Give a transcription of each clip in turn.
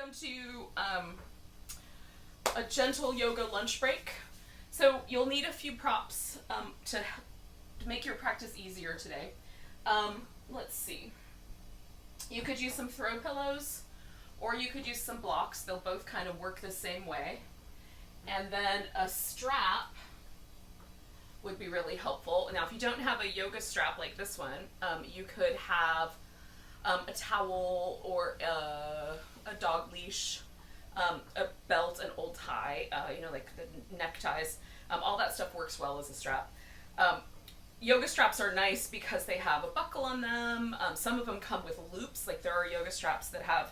welcome to a gentle yoga lunch break. So you'll need a few props to make your practice easier today. Let's see. You could use some throw pillows, or you could use some blocks. They'll both kind of work the same way. And then a strap would be really helpful. Now, if you don't have a yoga strap like this one, you could have a towel or a dog leash, a belt, an old tie, like the neckties. All that stuff works well as a strap. Yoga straps are nice because they have a buckle on them. Some of them come with loops. Like there are yoga straps that have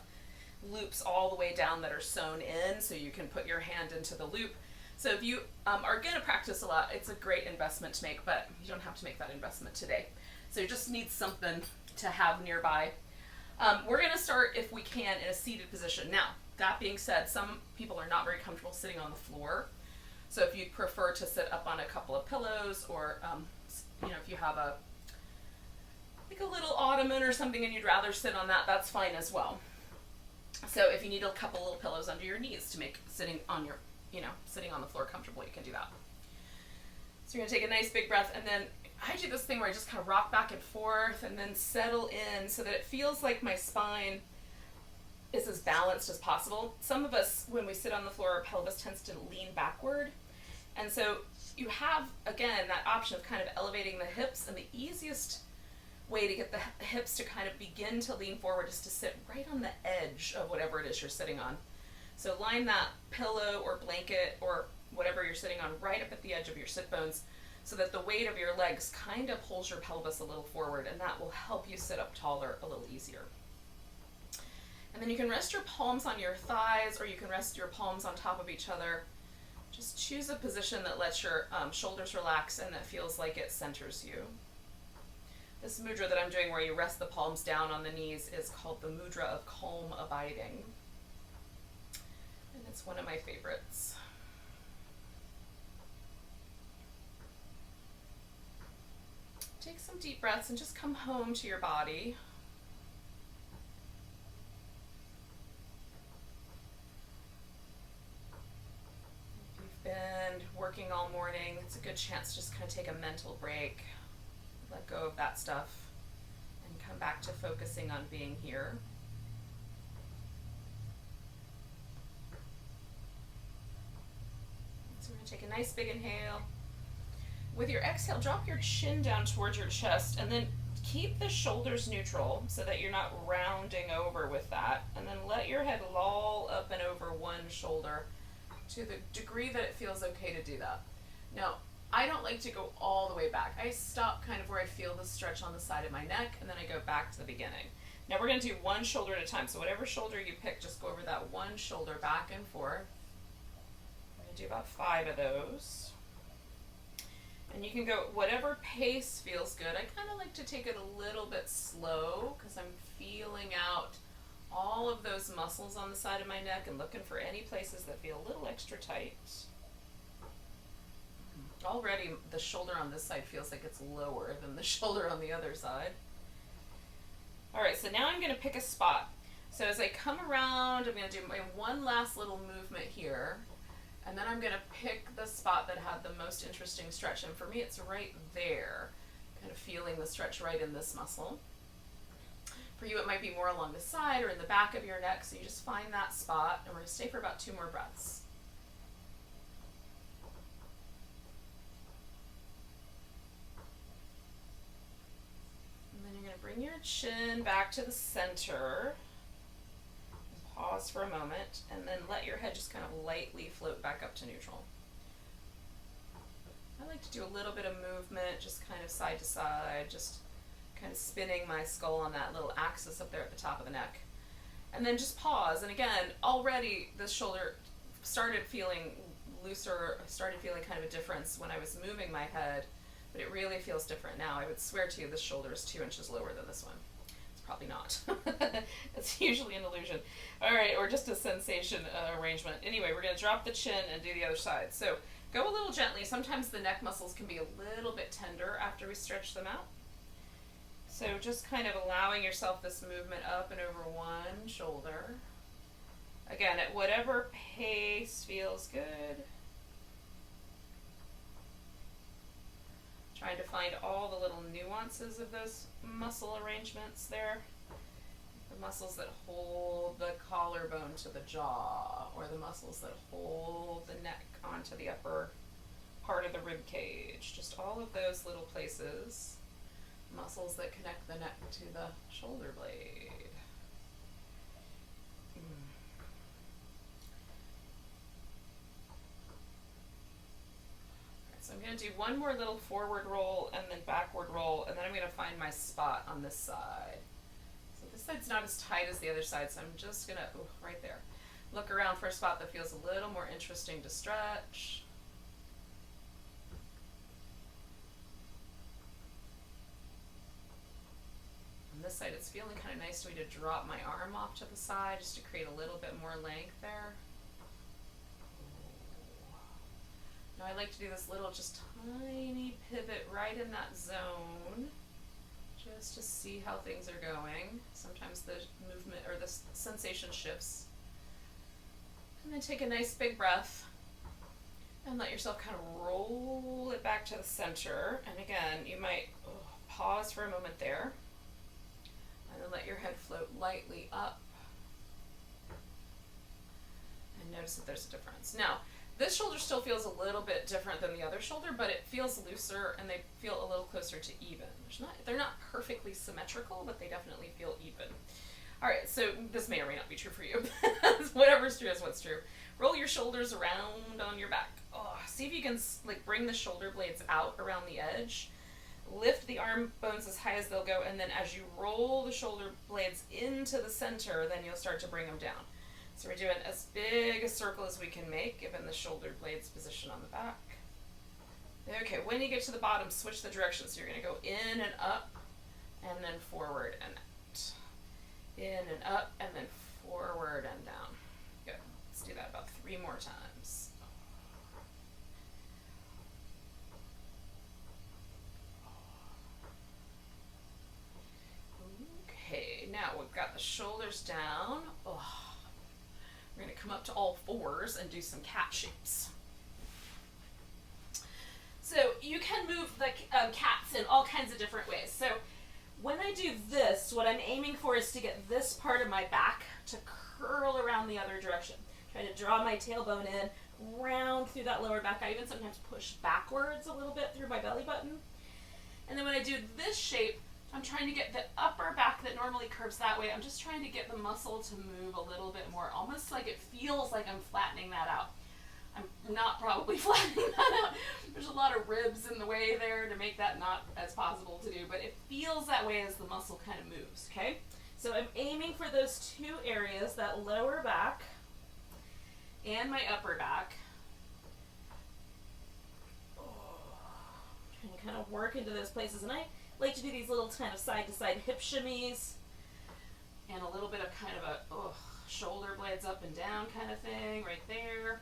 loops all the way down that are sewn in, so you can put your hand into the loop. So if you are going to practice a lot, it's a great investment to make, but you don't have to make that investment today. So you just need something to have nearby. We're going to start, if we can, in a seated position. Now, that being said, some people are not very comfortable sitting on the floor. So if you prefer to sit up on a couple of pillows, or if you have a little ottoman or something and you'd rather sit on that, that's fine as well. So if you need a couple little pillows under your knees to make sitting on the floor comfortable, you can do that. So you're going to take a nice big breath, and then I do this thing where I just kind of rock back and forth and then settle in so that it feels like my spine is as balanced as possible. Some of us, when we sit on the floor, our pelvis tends to lean backward. And so you have, again, that option of kind of elevating the hips, and the easiest way to get the hips to kind of begin to lean forward is to sit right on the edge of whatever it is you're sitting on. So line that pillow or blanket or whatever you're sitting on right up at the edge of your sit bones, so that the weight of your legs kind of pulls your pelvis a little forward, and that will help you sit up taller a little easier. And then you can rest your palms on your thighs, or you can rest your palms on top of each other. Just choose a position that lets your shoulders relax and that feels like it centers you. This mudra that I'm doing, where you rest the palms down on the knees, is called the mudra of calm abiding. And it's one of my favorites. Take some deep breaths and just come home to your body. If you've been working all morning, it's a good chance to just kind of take a mental break, let go of that stuff, and come back to focusing on being here. So we're going to take a nice big inhale. With your exhale, drop your chin down towards your chest, and then keep the shoulders neutral so that you're not rounding over with that. And then let your head loll up and over one shoulder to the degree that it feels okay to do that. Now, I don't like to go all the way back. I stop kind of where I feel the stretch on the side of my neck, and then I go back to the beginning. Now we're going to do one shoulder at a time. So whatever shoulder you pick, just go over that one shoulder back and forth. We're going to do about 5 of those. And you can go whatever pace feels good. I kind of like to take it a little bit slow because I'm feeling out all of those muscles on the side of my neck and looking for any places that feel a little extra tight. Already the shoulder on this side feels like it's lower than the shoulder on the other side. All right, so now I'm going to pick a spot. So as I come around, I'm going to do my one last little movement here. And then I'm going to pick the spot that had the most interesting stretch. And for me, it's right there, kind of feeling the stretch right in this muscle. For you, it might be more along the side or in the back of your neck. So you just find that spot, and we're going to stay for about 2 more breaths. And then you're going to bring your chin back to the center. Pause for a moment, and then let your head just kind of lightly float back up to neutral. I like to do a little bit of movement, just kind of side to side, just kind of spinning my skull on that little axis up there at the top of the neck. And then just pause, and again, already the shoulder started feeling looser, started feeling kind of a difference when I was moving my head, but it really feels different now. I would swear to you this shoulder is 2 inches lower than this one. Probably not. It's usually an illusion. All right, or just a sensation arrangement. Anyway, we're going to drop the chin and do the other side. So go a little gently. Sometimes the neck muscles can be a little bit tender after we stretch them out. So just kind of allowing yourself this movement up and over one shoulder. Again, at whatever pace feels good. Trying to find all the little nuances of those muscle arrangements there. The muscles that hold the collarbone to the jaw, or the muscles that hold the neck onto the upper part of the rib cage. Just all of those little places. Muscles that connect the neck to the shoulder blade. So I'm going to do one more little forward roll and then backward roll, and then I'm going to find my spot on this side. So this side's not as tight as the other side, so I'm just going to, right there, look around for a spot that feels a little more interesting to stretch. On this side, it's feeling kind of nice to me to drop my arm off to the side just to create a little bit more length there. Now I like to do this little, just tiny pivot right in that zone, just to see how things are going. Sometimes the movement or the sensation shifts. And then take a nice big breath and let yourself kind of roll it back to the center. And again, you might pause for a moment there, and then let your head float lightly up. And notice that there's a difference. Now, this shoulder still feels a little bit different than the other shoulder, but it feels looser and they feel a little closer to even. They're not perfectly symmetrical, but they definitely feel even. All right, so this may or may not be true for you. Whatever's true is what's true. Roll your shoulders around on your back. See if you can bring the shoulder blades out around the edge. Lift the arm bones as high as they'll go, and then as you roll the shoulder blades into the center, then you'll start to bring them down. So we're doing as big a circle as we can make, given the shoulder blades position on the back. Okay, when you get to the bottom, switch the direction. So you're going to go in and up, and then forward and out. In and up, and then forward and down. Good. Let's do that about 3 more times. Okay, now we've got the shoulders down. We're going to come up to all fours and do some cat shapes. So you can move the cats in all kinds of different ways. So when I do this, what I'm aiming for is to get this part of my back to curl around the other direction. Try to draw my tailbone in, round through that lower back. I even sometimes push backwards a little bit through my belly button. And then when I do this shape, I'm trying to get the upper back that normally curves that way. I'm just trying to get the muscle to move a little bit more, almost like it feels like I'm flattening that out. I'm not probably flattening that out. There's a lot of ribs in the way there to make that not as possible to do, but it feels that way as the muscle kind of moves, okay? So I'm aiming for those 2 areas, that lower back and my upper back. Trying to kind of work into those places, and I like to do these little kind of side-to-side hip shimmies and a little bit of kind of a shoulder blades up and down kind of thing right there.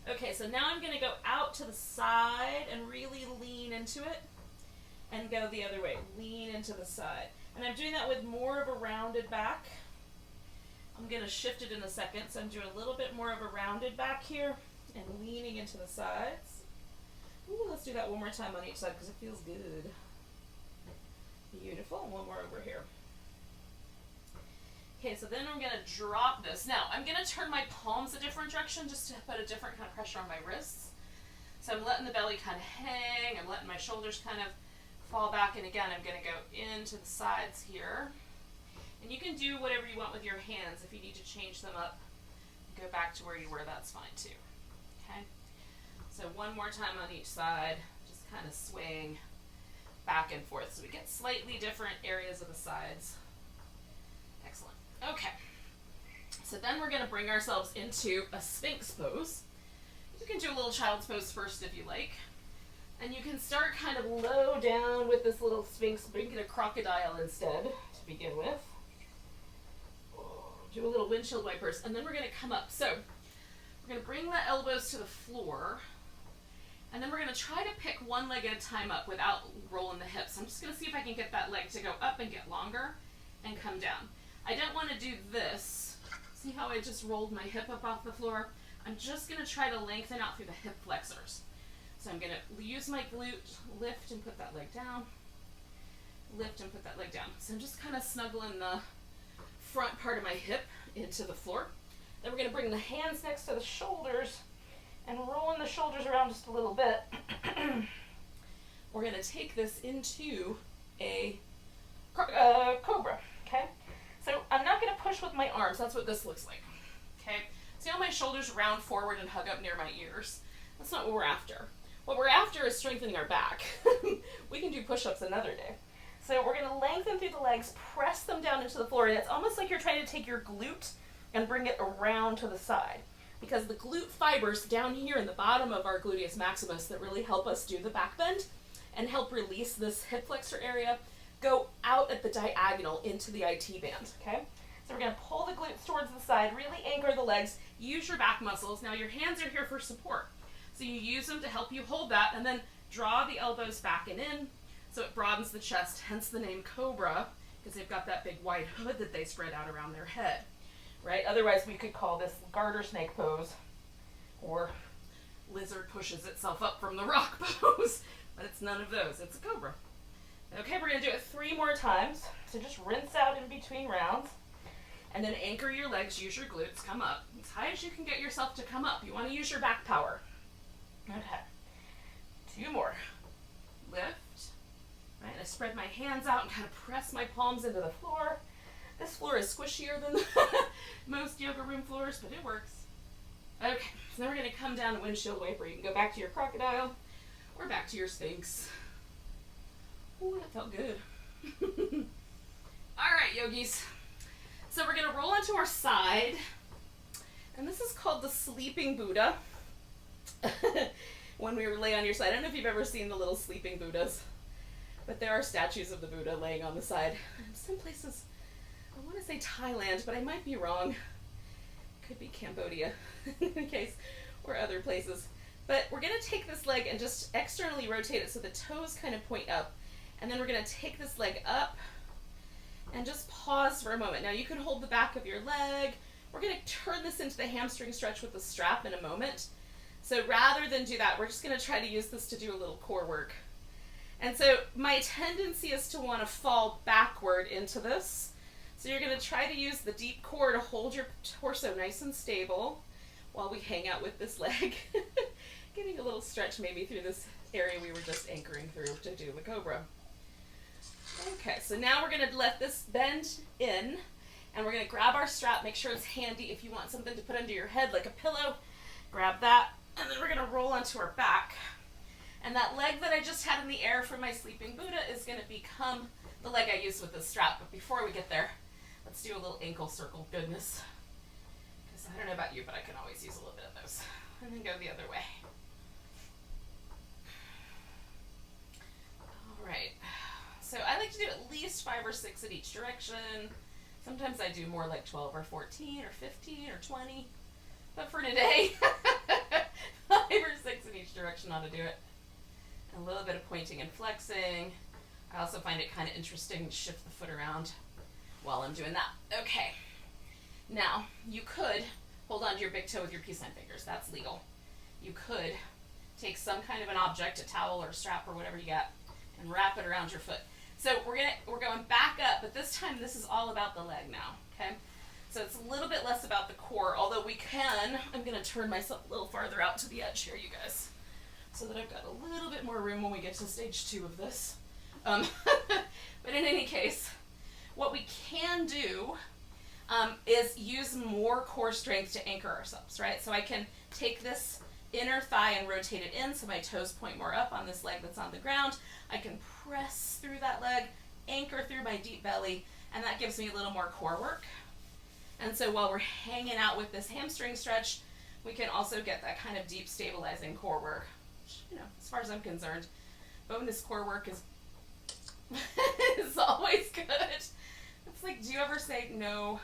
Okay, so now I'm going to go out to the side and really lean into it and go the other way. Lean into the side. And I'm doing that with more of a rounded back. I'm going to shift it in a second, so I'm doing a little bit more of a rounded back here and leaning into the sides. Ooh, let's do that one more time on each side because it feels good. Beautiful. One more over here. Okay, so then I'm going to drop this. Now, I'm going to turn my palms a different direction just to put a different kind of pressure on my wrists. So I'm letting the belly kind of hang. I'm letting my shoulders kind of fall back. And again, I'm going to go into the sides here. And you can do whatever you want with your hands. If you need to change them up, go back to where you were, that's fine too. Okay? So one more time on each side, just kind of swaying back and forth. So we get slightly different areas of the sides. Excellent. Okay. So then we're going to bring ourselves into a Sphinx pose. You can do a little child's pose first if you like. And you can start kind of low down with this little Sphinx, bring it a crocodile instead to begin with. Do a little windshield wipers, and then we're going to come up. So we're going to bring the elbows to the floor, and then we're going to try to pick one leg at a time up without rolling the hips. I'm just going to see if I can get that leg to go up and get longer and come down. I don't want to do this. See how I just rolled my hip up off the floor? I'm just going to try to lengthen out through the hip flexors. So I'm going to use my glute, lift and put that leg down, lift and put that leg down. So I'm just kind of snuggling the front part of my hip into the floor. Then we're going to bring the hands next to the shoulders and rolling the shoulders around just a little bit. We're going to take this into a cobra, okay? So I'm not going to push with my arms. That's what this looks like, okay? See how my shoulders round forward and hug up near my ears? That's not what we're after. What we're after is strengthening our back. We can do push-ups another day. So we're going to lengthen through the legs, press them down into the floor, and it's almost like you're trying to take your glute and bring it around to the side, because the glute fibers down here in the bottom of our gluteus maximus that really help us do the back bend and help release this hip flexor area go out at the diagonal into the IT band, okay? So we're going to pull the glutes towards the side, really anchor the legs, use your back muscles. Now your hands are here for support. So you use them to help you hold that, and then draw the elbows back and in so it broadens the chest, hence the name cobra, because they've got that big wide hood that they spread out around their head, right? Otherwise we could call this garter snake pose, or lizard pushes itself up from the rock pose, but it's none of those, it's a cobra. Okay, we're going to do it 3 more times, so just rinse out in between rounds, and then anchor your legs, use your glutes, come up, as high as you can get yourself to come up. You want to use your back power. Okay, 2 more. Lift, right, I spread my hands out and kind of press my palms into the floor. This floor is squishier than most yoga room floors, but it works. Okay, so then we're going to come down to windshield wiper. You can go back to your crocodile or back to your sphinx. Ooh, that felt good. All right, yogis. So we're going to roll onto our side, and this is called the sleeping Buddha. When we lay on your side. I don't know if you've ever seen the little sleeping Buddhas, but there are statues of the Buddha laying on the side. Some places, I want to say Thailand, but I might be wrong. Could be Cambodia, in case, or other places. But we're going to take this leg and just externally rotate it so the toes kind of point up. And then we're going to take this leg up and just pause for a moment. Now you can hold the back of your leg. We're going to turn this into the hamstring stretch with the strap in a moment. So rather than do that, we're just going to try to use this to do a little core work. And so my tendency is to want to fall backward into this. So you're going to try to use the deep core to hold your torso nice and stable while we hang out with this leg. Getting a little stretch maybe through this area we were just anchoring through to do the cobra. Okay, so now we're going to let this bend in, and we're going to grab our strap. Make sure it's handy. If you want something to put under your head like a pillow, grab that. And then we're going to roll onto our back. And that leg that I just had in the air for my sleeping Buddha is going to become the leg I used with the strap. But before we get there, let's do a little ankle circle goodness. Because I don't know about you, but I can always use a little bit of those. And then go the other way. All right. So I like to do at least 5 or 6 in each direction. Sometimes I do more like 12 or 14 or 15 or 20. But for today, 5 or 6 in each direction ought to do it. A little bit of pointing and flexing. I also find it kind of interesting to shift the foot around while I'm doing that. Okay. Now, you could hold on to your big toe with your peace sign fingers. That's legal. You could take some kind of an object, a towel or a strap or whatever you got, and wrap it around your foot. So we're going back up, but this time this is all about the leg now, okay? So it's a little bit less about the core, although we can, I'm going to turn myself a little farther out to the edge here, you guys, so that I've got a little bit more room when we get to stage 2 of this. But in any case, what we can do is use more core strength to anchor ourselves, right? So I can take this inner thigh and rotate it in so my toes point more up on this leg that's on the ground. I can press through that leg, anchor through my deep belly, and that gives me a little more core work. And so while we're hanging out with this hamstring stretch, we can also get that kind of deep stabilizing core work. Which, you know, as far as I'm concerned, bonus core work is is always good. It's like, do you ever say, no,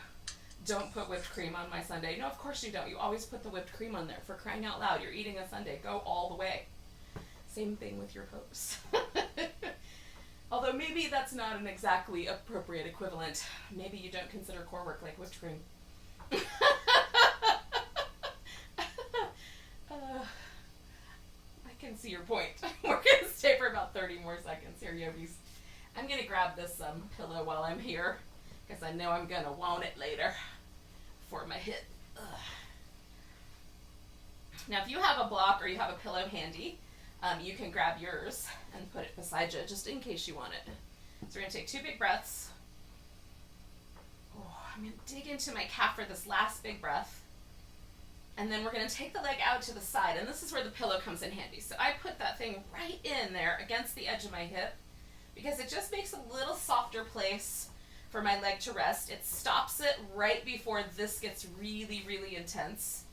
don't put whipped cream on my sundae? No, of course you don't. You always put the whipped cream on there. For crying out loud, you're eating a sundae. Go all the way. Same thing with your pose. Although maybe that's not an exactly appropriate equivalent. Maybe you don't consider core work like whipped cream. I can see your point. We're gonna stay for about 30 more seconds here, yogis. I'm gonna grab this pillow while I'm here because I know I'm gonna want it later for my hip. Ugh. Now, if you have a block or you have a pillow handy, you can grab yours and put it beside you just in case you want it. So we're gonna take 2 big breaths. Oh, I'm gonna dig into my calf for this last big breath. And then we're gonna take the leg out to the side, and this is where the pillow comes in handy. So I put that thing right in there against the edge of my hip because it just makes a little softer place for my leg to rest. It stops it right before this gets really, really intense.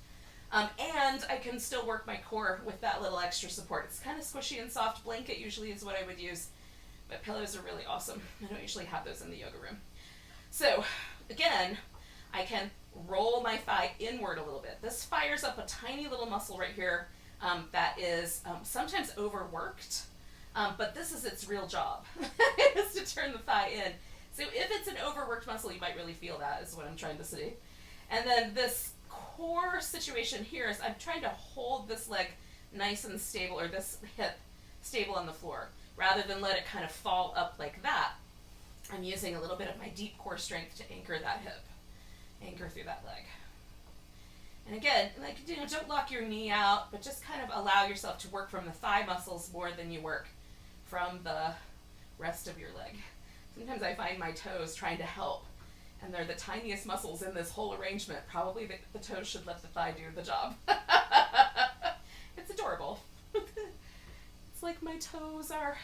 And I can still work my core with that little extra support. It's kind of squishy and soft. Blanket usually is what I would use, but pillows are really awesome. I don't usually have those in the yoga room. So again, I can roll my thigh inward a little bit. This fires up a tiny little muscle right here that is sometimes overworked, but this is its real job, is to turn the thigh in. So if it's an overworked muscle, you might really feel that, is what I'm trying to say. And then this core situation here is I'm trying to hold this leg nice and stable, or this hip stable on the floor, rather than let it kind of fall up like that. I'm using a little bit of my deep core strength to anchor that hip, anchor through that leg. And again, like, you know, don't lock your knee out, but just kind of allow yourself to work from the thigh muscles more than you work from the rest of your leg. Sometimes I find my toes trying to help, and they're the tiniest muscles in this whole arrangement. Probably the toes should let the thigh do the job. It's adorable. It's like my toes are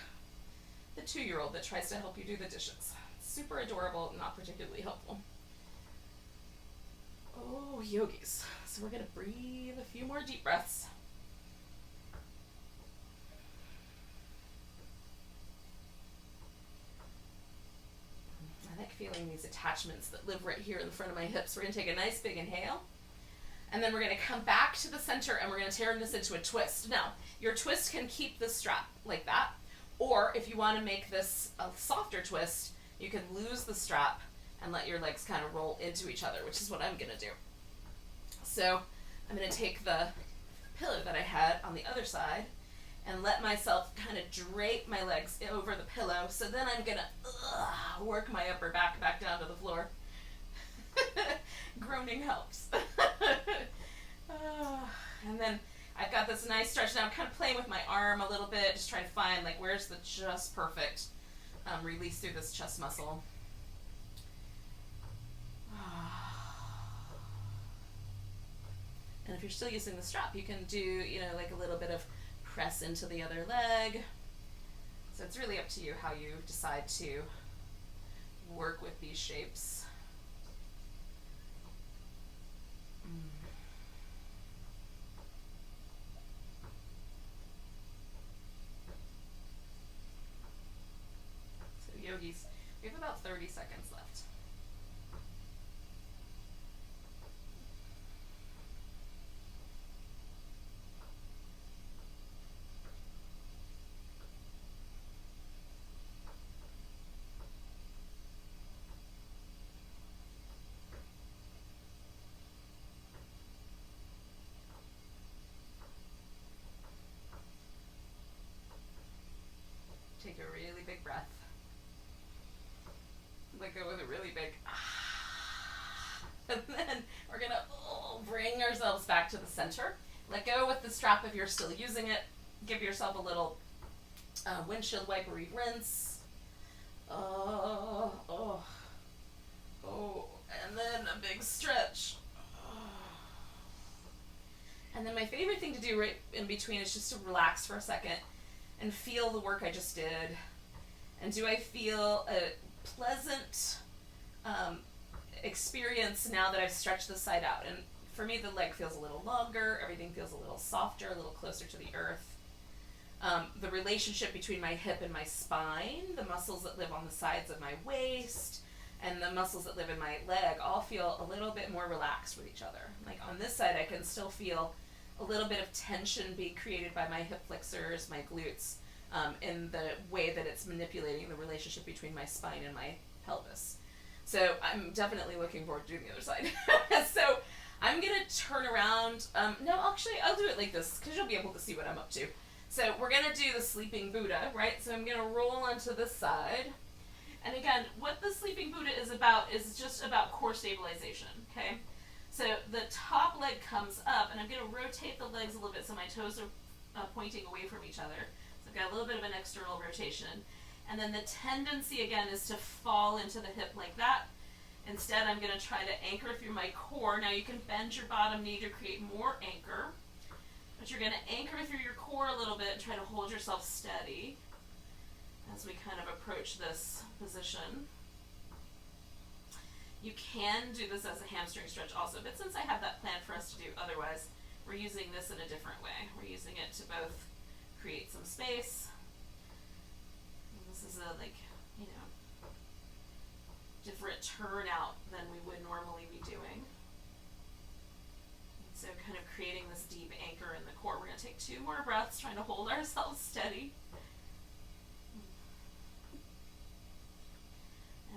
the 2-year-old that tries to help you do the dishes. It's super adorable, not particularly helpful. Oh, yogis. So we're going to breathe a few more deep breaths. I like feeling these attachments that live right here in the front of my hips. We're going to take a nice big inhale. And then we're going to come back to the center and we're going to turn this into a twist. Now, your twist can keep the strap like that. Or if you want to make this a softer twist, you can lose the strap and let your legs kind of roll into each other, which is what I'm going to do. So I'm going to take the pillow that I had on the other side and let myself kind of drape my legs over the pillow. So then I'm going to work my upper back down to the floor. Groaning helps. And then I've got this nice stretch. Now I'm kind of playing with my arm a little bit, just trying to find like where's the just perfect release through this chest muscle. And if you're still using the strap, you can do, you know, like a little bit of press into the other leg. So it's really up to you how you decide to work with these shapes. So yogis, we have about 30 seconds left. Take a really big breath. Let go with a really big and then we're gonna bring ourselves back to the center. Let go with the strap if you're still using it. Give yourself a little windshield wipery rinse. And then a big stretch. And then my favorite thing to do right in between is just to relax for a second and feel the work I just did. And do I feel a pleasant experience now that I've stretched the side out? And for me, the leg feels a little longer, everything feels a little softer, a little closer to the earth. The relationship between my hip and my spine, the muscles that live on the sides of my waist, and the muscles that live in my leg all feel a little bit more relaxed with each other. Like on this side, I can still feel a little bit of tension being created by my hip flexors, my glutes, in the way that it's manipulating the relationship between my spine and my pelvis. So I'm definitely looking forward to doing the other side. So I'm going to turn around. No, actually, I'll do it like this because you'll be able to see what I'm up to. So we're going to do the sleeping Buddha, right? So I'm going to roll onto this side. And again, what the sleeping Buddha is about is just about core stabilization, okay? So the top leg comes up, and I'm going to rotate the legs a little bit so my toes are pointing away from each other. So I've got a little bit of an external rotation. And then the tendency, again, is to fall into the hip like that. Instead, I'm going to try to anchor through my core. Now you can bend your bottom knee to create more anchor. But you're going to anchor through your core a little bit and try to hold yourself steady as we kind of approach this position. You can do this as a hamstring stretch also, but since I have that planned for us to do otherwise, we're using this in a different way. We're using it to both create some space. And this is a, like, you know, different turnout than we would normally be doing. And so kind of creating this deep anchor in the core. We're going to take 2 more breaths, trying to hold ourselves steady.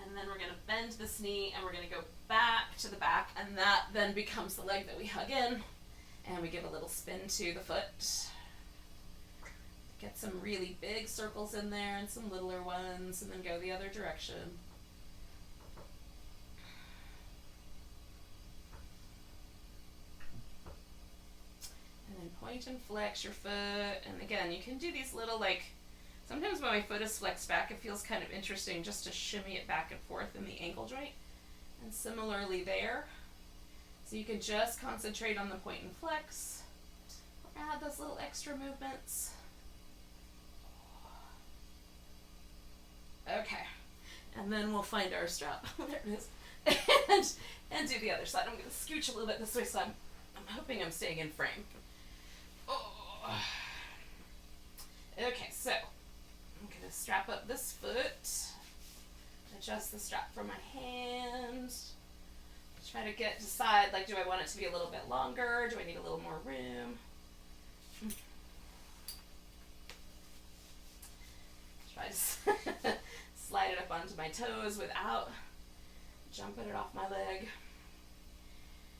And then we're going to bend this knee and we're going to go back to the back, and that then becomes the leg that we hug in, and we give a little spin to the foot. Get some really big circles in there and some littler ones, and then go the other direction. And then point and flex your foot, and again, you can do these little, like, sometimes when my foot is flexed back, it feels kind of interesting just to shimmy it back and forth in the ankle joint. And similarly there. So you can just concentrate on the point and flex. Add those little extra movements. Okay. And then we'll find our strap. There it is. And do the other side. I'm going to scooch a little bit this way, so I'm hoping I'm staying in frame. Oh. Okay, so I'm going to strap up this foot, adjust the strap for my hand, try to decide, like, do I want it to be a little bit longer? Do I need a little more room? Try to slide it up onto my toes without jumping it off my leg.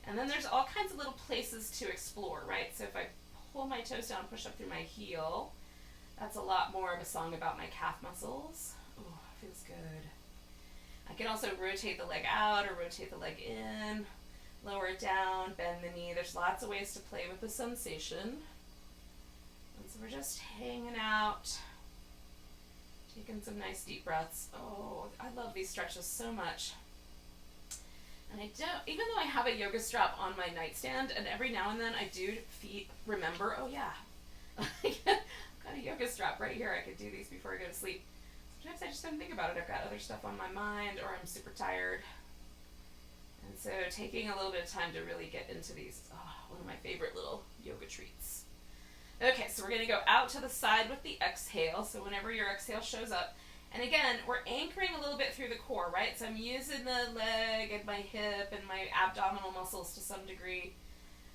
And then there's all kinds of little places to explore, right? So if I pull my toes down, push up through my heel, that's a lot more of a song about my calf muscles. Oh, feels good. I can also rotate the leg out or rotate the leg in, lower it down, bend the knee. There's lots of ways to play with the sensation. And so we're just hanging out, taking some nice deep breaths. Oh, I love these stretches so much. And even though I have a yoga strap on my nightstand, and every now and then I do remember, oh yeah, I've got a yoga strap right here. I could do these before I go to sleep. Sometimes I just don't think about it. I've got other stuff on my mind, or I'm super tired. And so taking a little bit of time to really get into these is one of my favorite little yoga treats. Okay, so we're going to go out to the side with the exhale. So whenever your exhale shows up, and again, we're anchoring a little bit through the core, right? So I'm using the leg and my hip and my abdominal muscles to some degree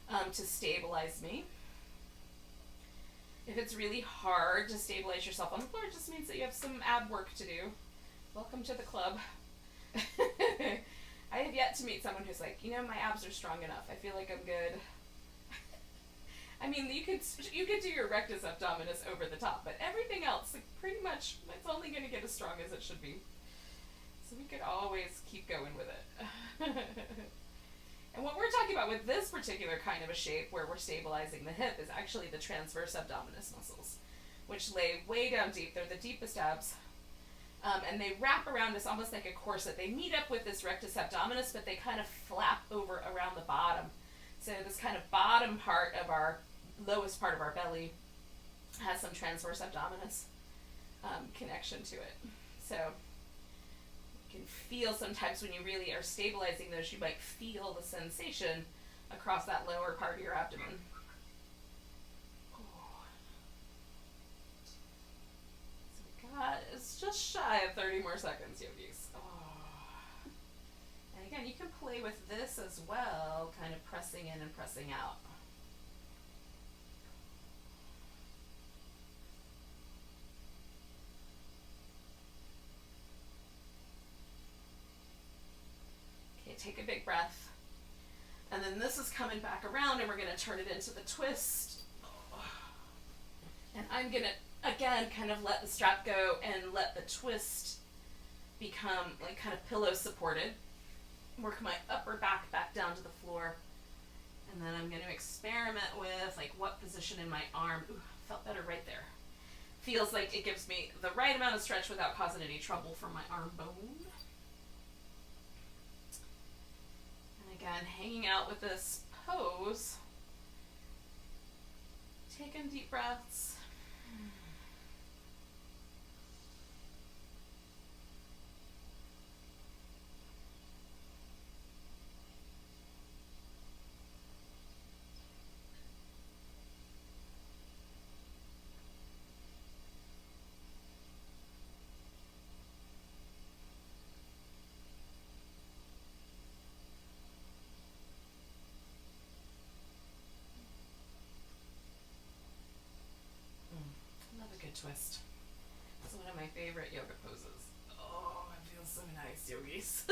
to stabilize me. If it's really hard to stabilize yourself on the floor, it just means that you have some ab work to do. Welcome to the club. I have yet to meet someone who's like, you know, my abs are strong enough. I feel like I'm good. I mean, you could do your rectus abdominis over the top, but everything else, like, pretty much, it's only going to get as strong as it should be. So we could always keep going with it. And what we're talking about with this particular kind of a shape where we're stabilizing the hip is actually the transverse abdominis muscles, which lay way down deep. They're the deepest abs. And they wrap around us almost like a corset. They meet up with this rectus abdominis, but they kind of flap over around the bottom. So this kind of bottom part of our, lowest part of our belly has some transverse abdominis connection to it. So you can feel sometimes when you really are stabilizing those, you might feel the sensation across that lower part of your abdomen. So we got, it's just shy of 30 more seconds, yogis. And again, you can play with this as well, kind of pressing in and pressing out. take a big breath. And then this is coming back around and we're going to turn it into the twist. And I'm going to, again, kind of let the strap go and let the twist become like kind of pillow supported. Work my upper back down to the floor. And then I'm going to experiment with like what position in my arm. Ooh, felt better right there. Feels like it gives me the right amount of stretch without causing any trouble for my arm bone. And again, hanging out with this pose. Taking deep breaths. Twist. It's one of my favorite yoga poses. Oh, it feels so nice, yogis.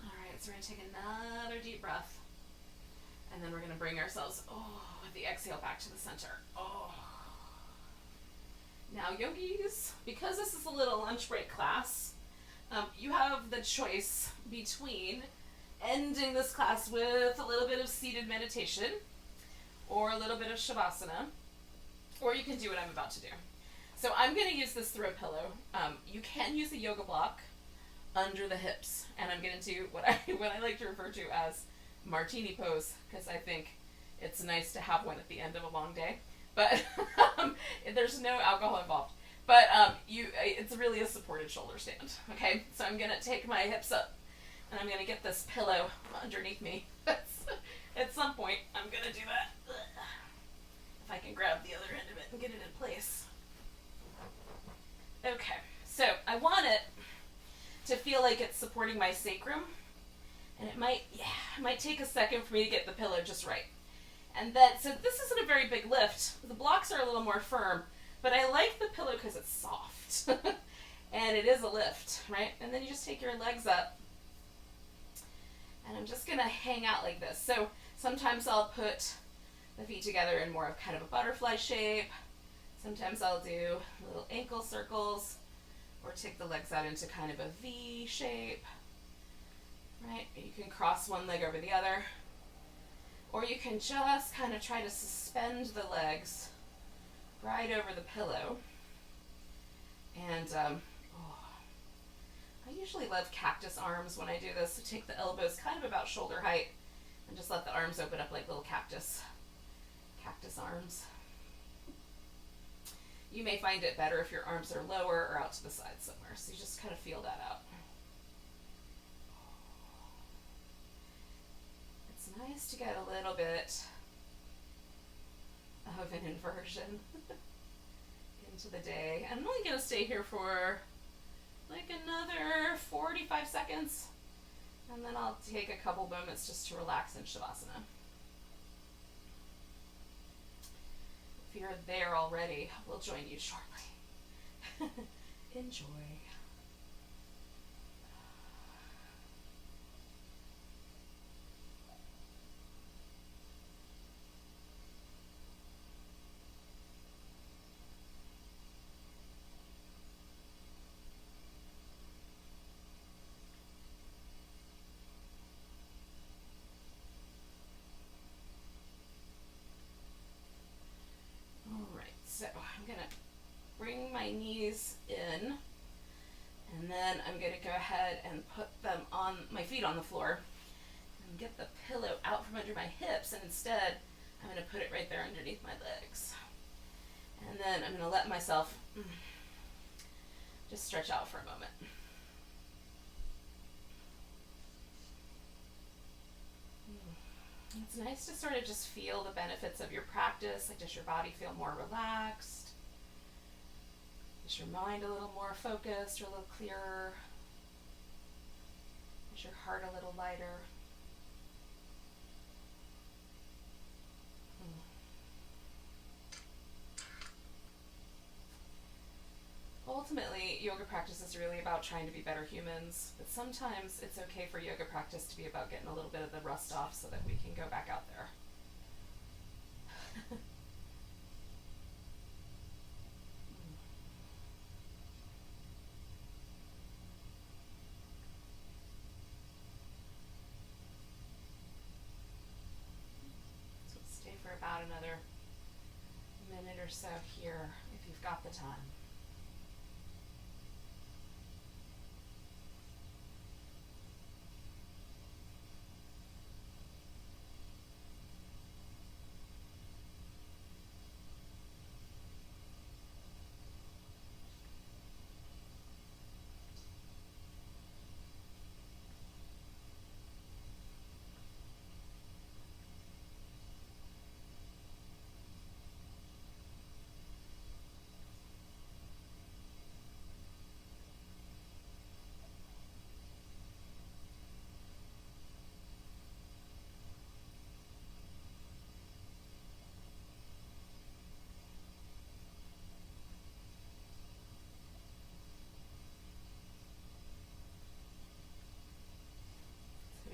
All right, so we're going to take another deep breath. And then we're going to bring ourselves, with the exhale back to the center. Now, yogis, because this is a little lunch break class, you have the choice between ending this class with a little bit of seated meditation or a little bit of shavasana, or you can do what I'm about to do. So I'm going to use this throw pillow. You can use a yoga block under the hips, and I'm going to do what I like to refer to as martini pose, because I think it's nice to have one at the end of a long day, but there's no alcohol involved, but it's really a supported shoulder stand. Okay, so I'm gonna take my hips up and I'm gonna get this pillow underneath me. At some point I'm gonna do that, if I can grab the other end of it and get it in place. Okay, so I want it to feel like it's supporting my sacrum. And it might take a second for me to get the pillow just right. And then, so this isn't a very big lift. The blocks are a little more firm, but I like the pillow because it's soft. And it is a lift, right? And then you just take your legs up. And I'm just going to hang out like this. So sometimes I'll put the feet together in more of kind of a butterfly shape. Sometimes I'll do little ankle circles or take the legs out into kind of a V shape. Right? You can cross one leg over the other, or you can just kind of try to suspend the legs right over the pillow. And I usually love cactus arms when I do this. So take the elbows kind of about shoulder height and just let the arms open up like little cactus arms. You may find it better if your arms are lower or out to the side somewhere. So you just kind of feel that out. Nice to get a little bit of an inversion into the day. I'm only going to stay here for like another 45 seconds, and then I'll take a couple moments just to relax in Shavasana. If you're there already, we'll join you shortly. Enjoy. So I'm going to bring my knees in, and then I'm going to go ahead and put them on my feet on the floor and get the pillow out from under my hips, and instead I'm going to put it right there underneath my legs. And then I'm going to let myself just stretch out for a moment. It's nice to sort of just feel the benefits of your practice. Like, does your body feel more relaxed? Is your mind a little more focused or a little clearer? Is your heart a little lighter? Ultimately, yoga practice is really about trying to be better humans, but sometimes it's okay for yoga practice to be about getting a little bit of the rust off so that we can go back out there. So stay for about another minute or so here if you've got the time.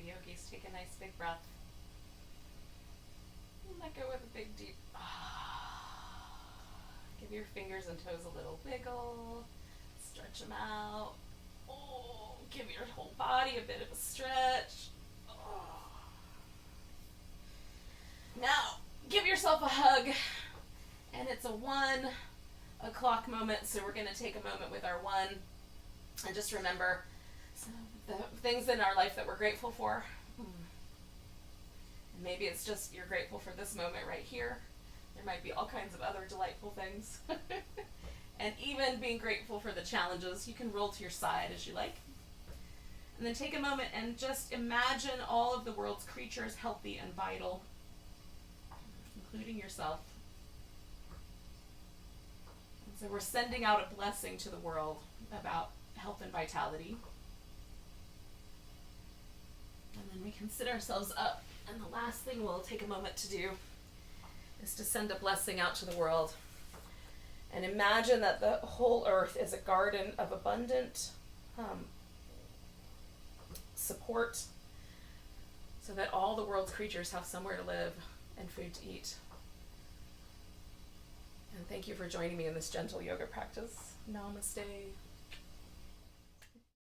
Yogis, take a nice big breath. And let go with a big deep. Give your fingers and toes a little wiggle. Stretch them out. Oh, give your whole body a bit of a stretch. Oh. Now, give yourself a hug. And it's a 1 o'clock moment, so we're going to take a moment with our 1 and just remember the things in our life that we're grateful for. And maybe it's just you're grateful for this moment right here. There might be all kinds of other delightful things. And even being grateful for the challenges, you can roll to your side as you like. And then take a moment and just imagine all of the world's creatures healthy and vital, including yourself. And so we're sending out a blessing to the world about health and vitality. And then we can sit ourselves up. And the last thing we'll take a moment to do is to send a blessing out to the world. And imagine that the whole earth is a garden of abundant support, so that all the world's creatures have somewhere to live and food to eat. And thank you for joining me in this gentle yoga practice. Namaste.